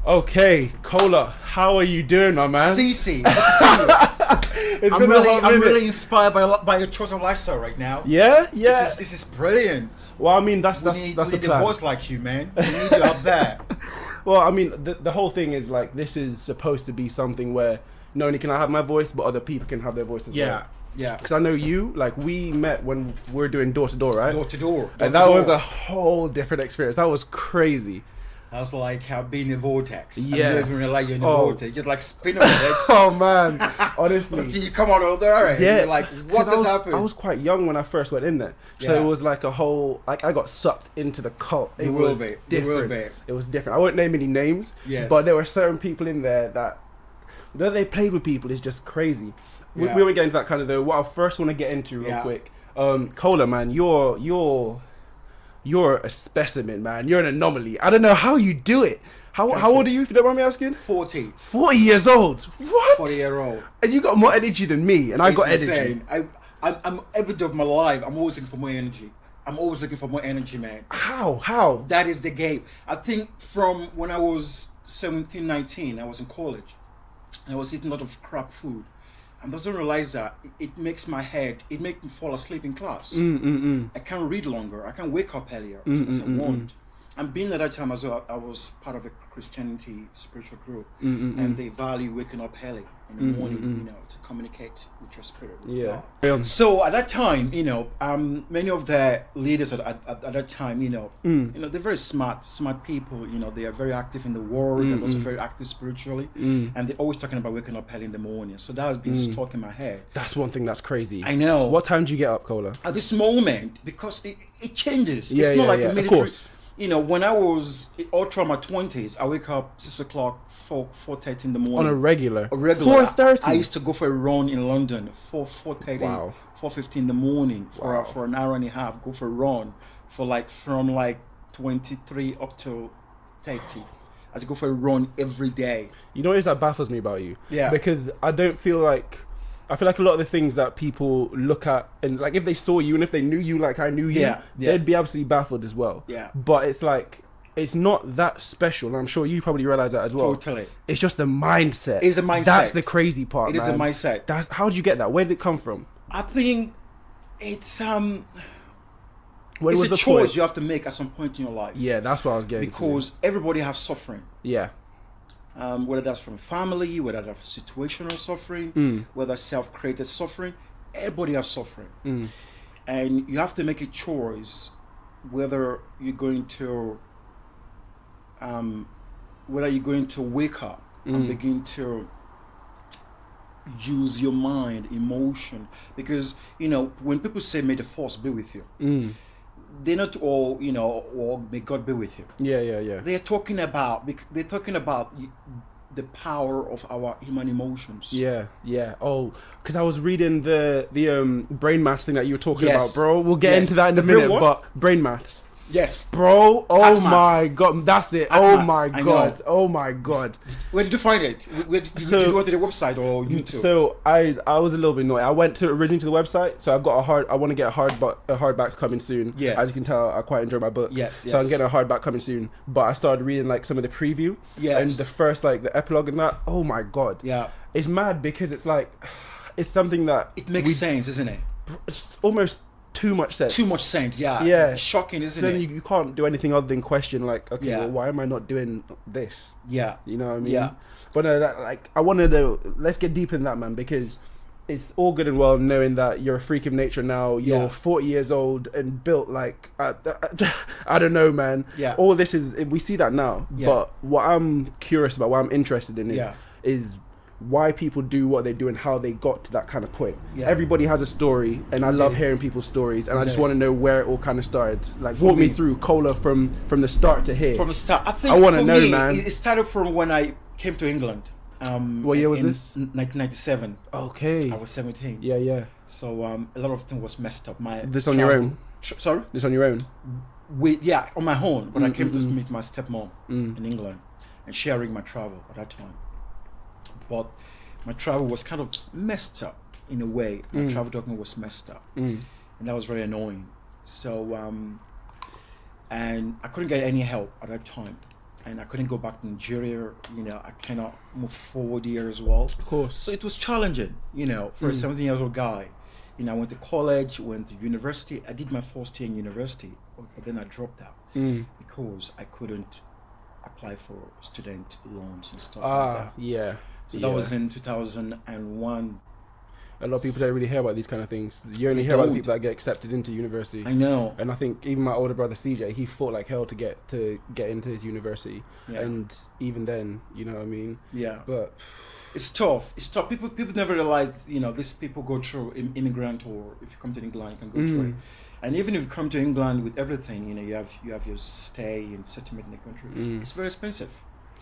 Okay, Kola, how are you doing, my man? Cece, good to see you. I'm really inspired by your choice of lifestyle right now. Yeah. This is brilliant. Well, I mean, that's we the need plan. a voice like you, man. We need you out there. Well, I mean, the whole thing is like, this is supposed to be something where not only can I have my voice, but other people can have their voice as well. Yeah. Because I know you, like, we met when we were doing door to door, right? Door to door. And that was a whole different experience. That was crazy. That's like being in a vortex. Yeah. You don't even realize you're in a vortex. Just like spin on it. Oh, man. Honestly. Until you come out of there and you're like, what just happened? I was quite young when I first went in there. So it was like a whole, like, I got sucked into the cult. It was different. It was different. I won't name any names. Yes. But there were certain people in there that they played with people is just crazy. We won't get into that kind of though. What I first want to get into real quick. Kola, man, you're a specimen, man. You're an anomaly. I don't know how you do it. How old are you, if you don't mind me asking? 40. 40 years old. What? 40-year-old. And you got more energy than me, and I got energy. I'm every day of my life, I'm always looking for more energy. Man. How? That is the game. I think from when I was 17, 19, I was in college. And I was eating a lot of crap food. And I don't realize that it makes me fall asleep in class. I can't read longer. I can't wake up earlier as I want. And being at that time as well, I was part of a Christianity spiritual group, and they value waking up early in the morning, to communicate with your spirit. With God. So at that time, many of the leaders at that time, they're very smart people. They are very active in the world and also very active spiritually, and they're always talking about waking up early in the morning. So that has been stuck in my head. That's one thing that's crazy. I know. What time do you get up, Kola? At this moment, because it changes. It's not like a military. Of course. When I was all through my 20s, I wake up 6 o'clock, 4:30 in the morning. On a regular? 4:30? I used to go for a run in London, 4:30, 4:15 in the morning for an hour and a half, go for a run for from 23 up to 30. I had to go for a run every day. You know what is that baffles me about you? Yeah. Because I feel like a lot of the things that people look at, and like if they saw you and if they knew you like I knew you, they'd be absolutely baffled as well. Yeah. But it's like, it's not that special. And I'm sure you probably realize that as well. Totally. It's just the mindset. It's a mindset. That's the crazy part, man. It is a mindset. How did you get that? Where did it come from? I think it's a choice you have to make at some point in your life. Yeah, that's what I was getting because everybody has suffering. Yeah. Whether that's from family, whether that's situational suffering, whether self-created suffering, everybody has suffering. And you have to make a choice whether you're going to wake up and begin to use your mind, emotion. Because, when people say, may the force be with you, they're not all, or may God be with you. Yeah. They're talking about the power of our human emotions. Yeah. Oh, because I was reading the brain maths thing that you were talking about, bro. We'll get into that in a minute, but brain maths. Yes, bro. Oh my god, that's it. Oh my god. Where did you find it? Did you go to the website or YouTube? So I was a little bit annoyed. I went originally to the website. So I've got I want to get a hardback coming soon. Yeah. As you can tell, I quite enjoy my books. Yes. So I'm getting a hardback coming soon. But I started reading some of the preview. Yes. And the first the epilogue and that. Oh my god. Yeah. It's mad because it's it's something that it makes sense, isn't it? It's almost too much sense. Yeah. It's shocking, isn't it? So you can't do anything other than question well, why am I not doing this? Yeah. You know what I mean? Yeah. But I wanted to, let's get deep in that, man, because it's all good and well knowing that you're a freak of nature now. You're 40 years old and built I don't know, man. Yeah. All this we see that now. Yeah. But what I'm curious about, what I'm interested in is why people do what they do and how they got to that kind of point. Everybody has a story, and I love hearing people's stories, and I just want to know where it all kind of started. Walk me through Kola from the start to here. From the start, I think. I want to know, me, man. It started from when I came to England. What year was this? 1997. Okay. I was 17. Yeah. So a lot of things was messed up. This on your own? Sorry. This on your own? On my own. When I came to meet my stepmom in England and sharing my travel at that time. But my travel was kind of messed up in a way. My travel document was messed up. And that was very annoying. So, and I couldn't get any help at that time. and I couldn't go back to Nigeria. I cannot move forward here as well. Of course. So it was challenging, for a 17-year-old guy. I went to college, went to university. I did my first year in university, but then I dropped out because I couldn't apply for student loans and stuff like that. Yeah. So that was in 2001. A lot of people don't really hear about these kind of things. You only hear about the people that get accepted into university. I know. And I think even my older brother CJ, he fought like hell to get into his university. Yeah. And even then, you know what I mean? Yeah. But it's tough. People never realize, these people go through immigrant, or if you come to England, you can go through it. And even if you come to England with everything, you have your stay and settlement in the country. It's very expensive.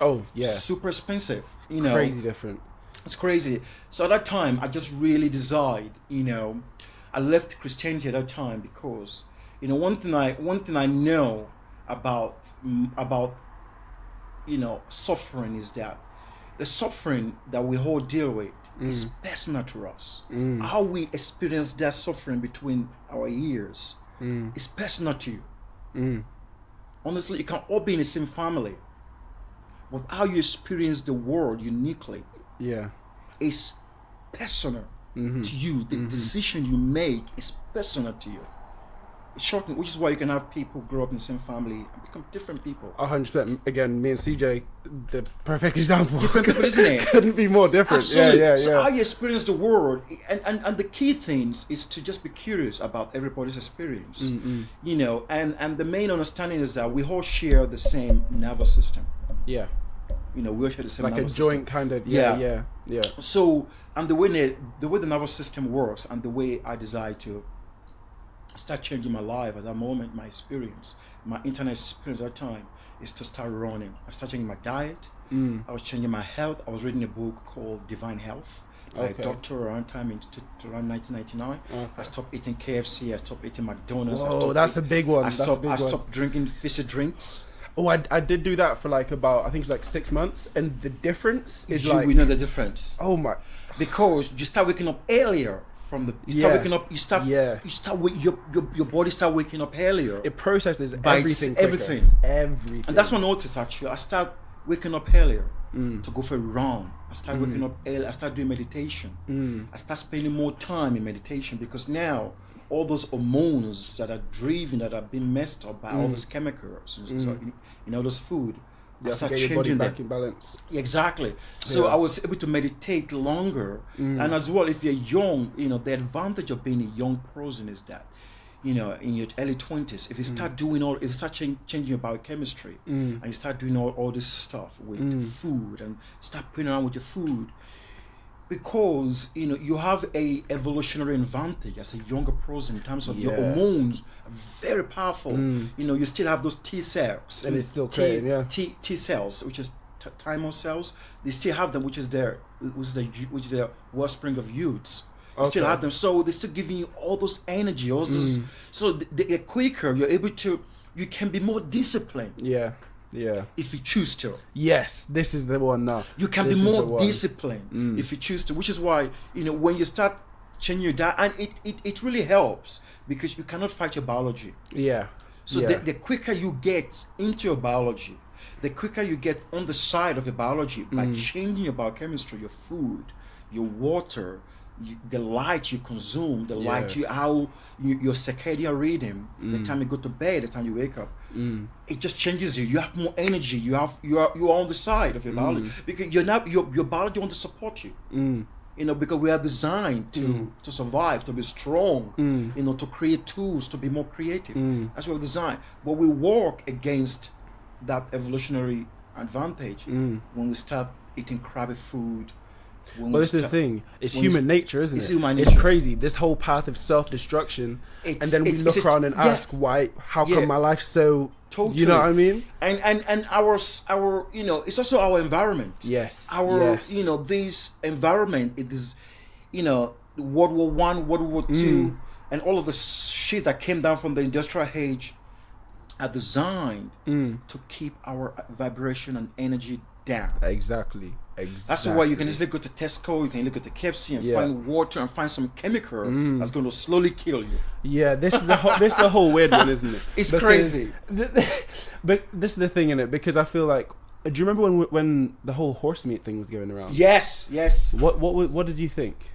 Oh yeah. Super expensive. Crazy different. It's crazy. So at that time, I just really decided, I left Christianity at that time because, one thing I know about suffering is that the suffering that we all deal with is personal to us. How we experience that suffering between our ears is personal to you. Honestly, you can all be in the same family, but how you experience the world uniquely is personal to you. The decision you make is personal to you. It's shocking, which is why you can have people grow up in the same family and become different people. 100%. Again, me and CJ, the perfect example. Different people, isn't it? Couldn't be more different. Absolutely. Yeah. So how you experience the world, and the key things is to just be curious about everybody's experience. And the main understanding is that we all share the same nervous system. Yeah. We all share the same like nervous a joint system. kind of. Yeah. So, and the way the nervous system works, and the way I decide to start changing my life at that moment, my experience, my internet experience at that time, is to start running. I started changing my diet. I was changing my health. I was reading a book called Divine Health by a doctor around 1999. I stopped eating KFC. I stopped eating McDonald's. Oh, that's a big one. I stopped drinking fizzy drinks. Oh, I did do that for like about, I think it's like 6 months, and the difference is we know the difference. Oh my! Because you start waking up earlier. Waking up. Your body start waking up earlier. It processes everything. And that's what I noticed actually. I start waking up earlier to go for a run. I start waking up early. I start doing meditation. I start spending more time in meditation because now all those hormones that are driven, that are being messed up by all those chemicals, all those food. You have to get your body back in balance. Exactly. So I was able to meditate longer. And as well, if you're young, the advantage of being a young person is that, in your early 20s, if you start changing your biochemistry and you start doing all this stuff with food and start playing around with your food, because you have a evolutionary advantage as a younger person in terms of your hormones are very powerful. You still have those T cells, and it's still creating T cells, which is thymus cells. They still have them, which is the wellspring of youths. You still have them, so they're still giving you all those energy, all those. So the quicker you're able to, you can be more disciplined. Yeah. If you choose to. Yes, this is the one now. You can be more disciplined if you choose to, which is why, when you start changing your diet, and it really helps because you cannot fight your biology. Yeah. So the quicker you get into your biology, the quicker you get on the side of your biology by changing your biochemistry, your food, your water, the light you consume, your circadian rhythm, the time you go to bed, the time you wake up, it just changes you. You have more energy. You are on the side of your biology because you're not your biology wants to support you. Because we are designed to survive, to be strong. To create tools, to be more creative. That's what we're designed. But we work against that evolutionary advantage when we start eating crappy food. Well, this is the thing. It's human nature, isn't it? Human nature. It's crazy. This whole path of self-destruction, and then we look around and ask, why? How come my life's so? Totally. You know what I mean? And our it's also our environment. Yes. This environment. It is, World War I, World War II, and all of the shit that came down from the industrial age, are designed to keep our vibration and energy down. Exactly. That's why you can easily go to Tesco, you can look at the KFC and find water and find some chemical that's going to slowly kill you. Yeah, this is the whole weird one, isn't it? It's crazy. But this is the thing in it, because I feel like, do you remember when the whole horse meat thing was going around? Yes. What did you think?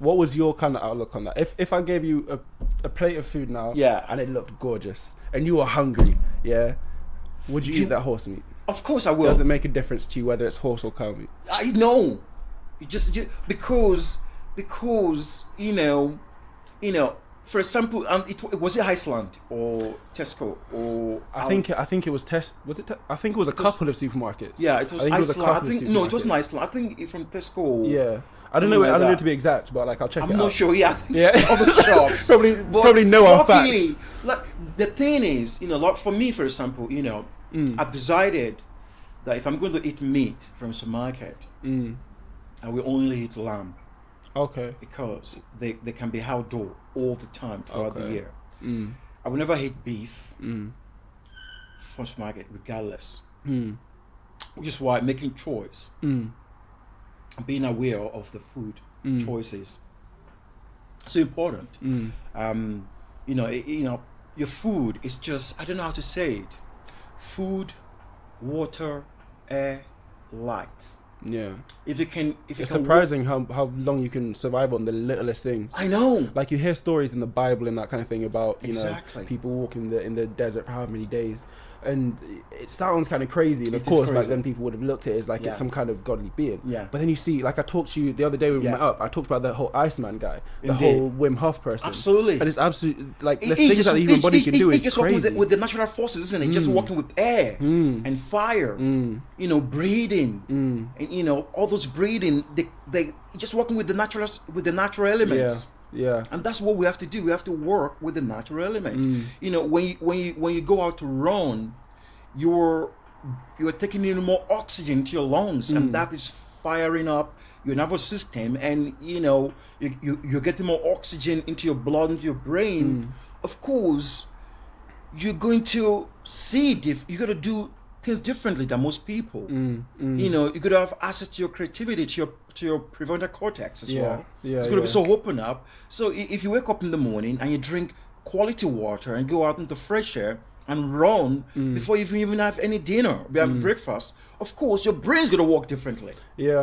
What was your kind of outlook on that? If I gave you a plate of food now, and it looked gorgeous, and you were hungry, would you eat that horse meat? Of course I will. Does it make a difference to you whether it's horse or cow meat? I know. Just because for example, was it Iceland or Tesco or I think it was I think it was a couple of supermarkets. Yeah, it was Iceland. No, it wasn't Iceland. I think from Tesco. Yeah. I don't know. I don't know to be exact, but like I'll check it out. I'm not sure. Yeah. Other shops probably know our facts. Like the thing is, for me, for example, I've decided that if I'm going to eat meat from supermarket, I will only eat lamb. Okay. Because they can be outdoor all the time throughout the year. I will never eat beef from supermarket, regardless. Which is why making choice and being aware of the food choices so important. Your food is just, I don't know how to say it. Food, water, air, light. Yeah. It's surprising how long you can survive on the littlest things. I know. Like you hear stories in the Bible and that kind of thing about know people walking in the desert for however many days, and it sounds kind of crazy. And of course, back then people would have looked at it as like it's some kind of godly being. Yeah. But then you see, like I talked to you the other day when we met up. I talked about the whole Iceman guy, the whole Wim Hof person. Absolutely. And it's absolutely like the things that the human body can do is just crazy. With the natural forces, isn't it? Just working with air and fire. Breathing, and all those breathing. They just working with the natural elements. Yeah. And that's what we have to do. We have to work with the natural element. When you go out to run, you're taking in more oxygen to your lungs, and that is firing up your nervous system, and you're getting more oxygen into your blood, into your brain. Of course, you're going to see you got to do things differently than most people. You got to have access to your creativity, to your prefrontal cortex as well. It's going to be so open up. So if you wake up in the morning and you drink quality water and go out into fresh air and run before you even have any dinner, breakfast, of course your brain's going to work differently. Yeah.